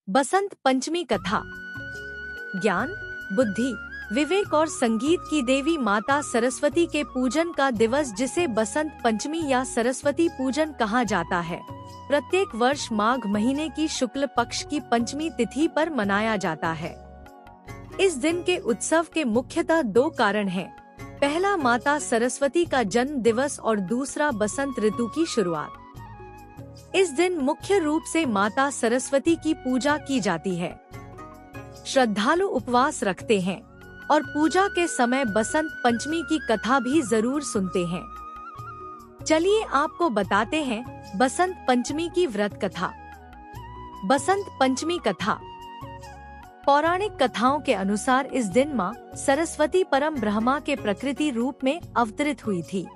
बसंत पंचमी कथा। ज्ञान, बुद्धि, विवेक और संगीत की देवी माता सरस्वती के पूजन का दिवस, जिसे बसंत पंचमी या सरस्वती पूजन कहा जाता है, प्रत्येक वर्ष माघ महीने की शुक्ल पक्ष की पंचमी तिथि पर मनाया जाता है। इस दिन के उत्सव के मुख्यतः दो कारण हैं। पहला माता सरस्वती का जन्म दिवस और दूसरा बसंत ऋतु की शुरुआत। इस दिन मुख्य रूप से माता सरस्वती की पूजा की जाती है। श्रद्धालु उपवास रखते हैं और पूजा के समय बसंत पंचमी की कथा भी जरूर सुनते हैं। चलिए आपको बताते हैं बसंत पंचमी की व्रत कथा। बसंत पंचमी कथा। पौराणिक कथाओं के अनुसार इस दिन माँ सरस्वती परम ब्रह्मा के प्रकृति रूप में अवतरित हुई थी।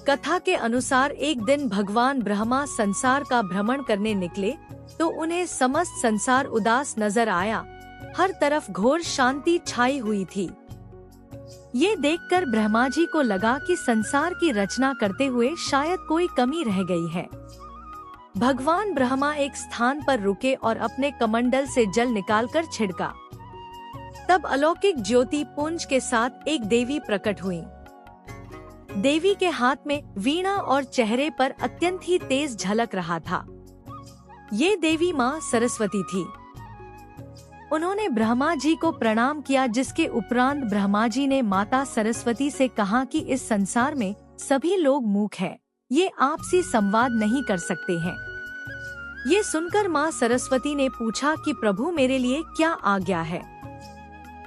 कथा के अनुसार एक दिन भगवान ब्रह्मा संसार का भ्रमण करने निकले तो उन्हें समस्त संसार उदास नजर आया। हर तरफ घोर शांति छाई हुई थी। ये देखकर ब्रह्मा जी को लगा कि संसार की रचना करते हुए शायद कोई कमी रह गई है। भगवान ब्रह्मा एक स्थान पर रुके और अपने कमंडल से जल निकालकर छिड़का। तब अलौकिक ज्योति पुंज के साथ एक देवी प्रकट हुई। देवी के हाथ में वीणा और चेहरे पर अत्यंत ही तेज झलक रहा था। ये देवी माँ सरस्वती थी। उन्होंने ब्रह्मा जी को प्रणाम किया, जिसके उपरांत ब्रह्मा जी ने माता सरस्वती से कहा कि इस संसार में सभी लोग मूक हैं, ये आपसी संवाद नहीं कर सकते हैं। ये सुनकर माँ सरस्वती ने पूछा कि प्रभु मेरे लिए क्या आज्ञा है।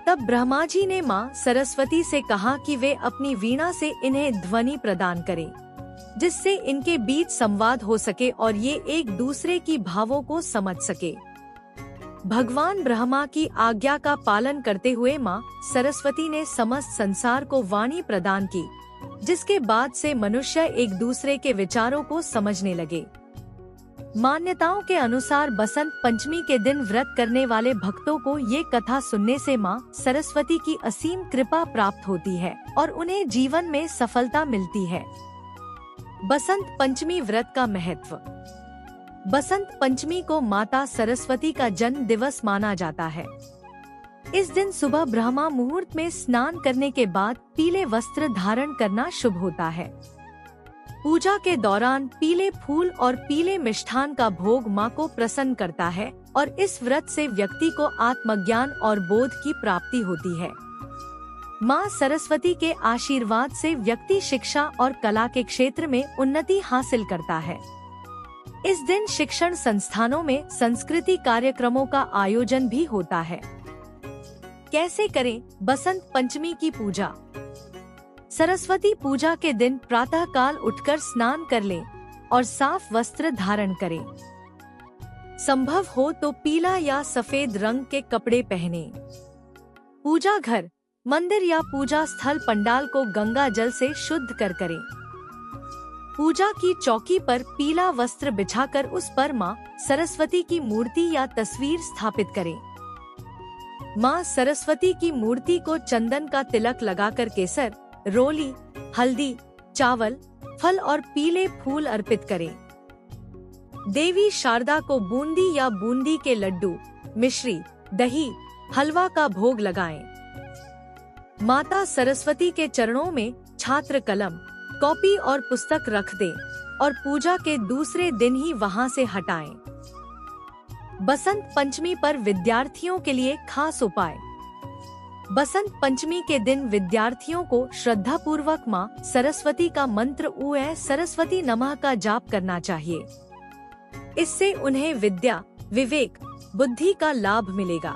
तब ब्रह्मा जी ने माँ सरस्वती से कहा कि वे अपनी वीणा से इन्हें ध्वनि प्रदान करें, जिससे इनके बीच संवाद हो सके और ये एक दूसरे की भावों को समझ सके। भगवान ब्रह्मा की आज्ञा का पालन करते हुए माँ सरस्वती ने समस्त संसार को वाणी प्रदान की, जिसके बाद से मनुष्य एक दूसरे के विचारों को समझने लगे। मान्यताओं के अनुसार बसंत पंचमी के दिन व्रत करने वाले भक्तों को ये कथा सुनने से माँ सरस्वती की असीम कृपा प्राप्त होती है और उन्हें जीवन में सफलता मिलती है। बसंत पंचमी व्रत का महत्व। बसंत पंचमी को माता सरस्वती का जन्म दिवस माना जाता है। इस दिन सुबह ब्रह्मा मुहूर्त में स्नान करने के बाद पीले वस्त्र धारण करना शुभ होता है। पूजा के दौरान पीले फूल और पीले मिष्ठान का भोग माँ को प्रसन्न करता है और इस व्रत से व्यक्ति को आत्मज्ञान और बोध की प्राप्ति होती है। माँ सरस्वती के आशीर्वाद से व्यक्ति शिक्षा और कला के क्षेत्र में उन्नति हासिल करता है। इस दिन शिक्षण संस्थानों में संस्कृति कार्यक्रमों का आयोजन भी होता है। कैसे करें बसंत पंचमी की पूजा। सरस्वती पूजा के दिन प्रातः काल उठकर स्नान कर लें और साफ वस्त्र धारण करें। संभव हो तो पीला या सफेद रंग के कपड़े पहने। पूजा घर, मंदिर या पूजा स्थल पंडाल को गंगा जल से शुद्ध कर करें। पूजा की चौकी पर पीला वस्त्र बिछाकर उस पर माँ सरस्वती की मूर्ति या तस्वीर स्थापित करें। माँ सरस्वती की मूर्ति को चंदन का तिलक लगाकर केसर, रोली, हल्दी, चावल, फल और पीले फूल अर्पित करें। देवी शारदा को बूंदी या बूंदी के लड्डू, मिश्री, दही, हलवा का भोग लगाएं। माता सरस्वती के चरणों में छात्र कलम, कॉपी और पुस्तक रख दें और पूजा के दूसरे दिन ही वहां से हटाएं। बसंत पंचमी पर विद्यार्थियों के लिए खास उपाय। बसंत पंचमी के दिन विद्यार्थियों को श्रद्धा पूर्वक माँ सरस्वती का मंत्र ऊऐ सरस्वती नमः का जाप करना चाहिए। इससे उन्हें विद्या, विवेक, बुद्धि का लाभ मिलेगा।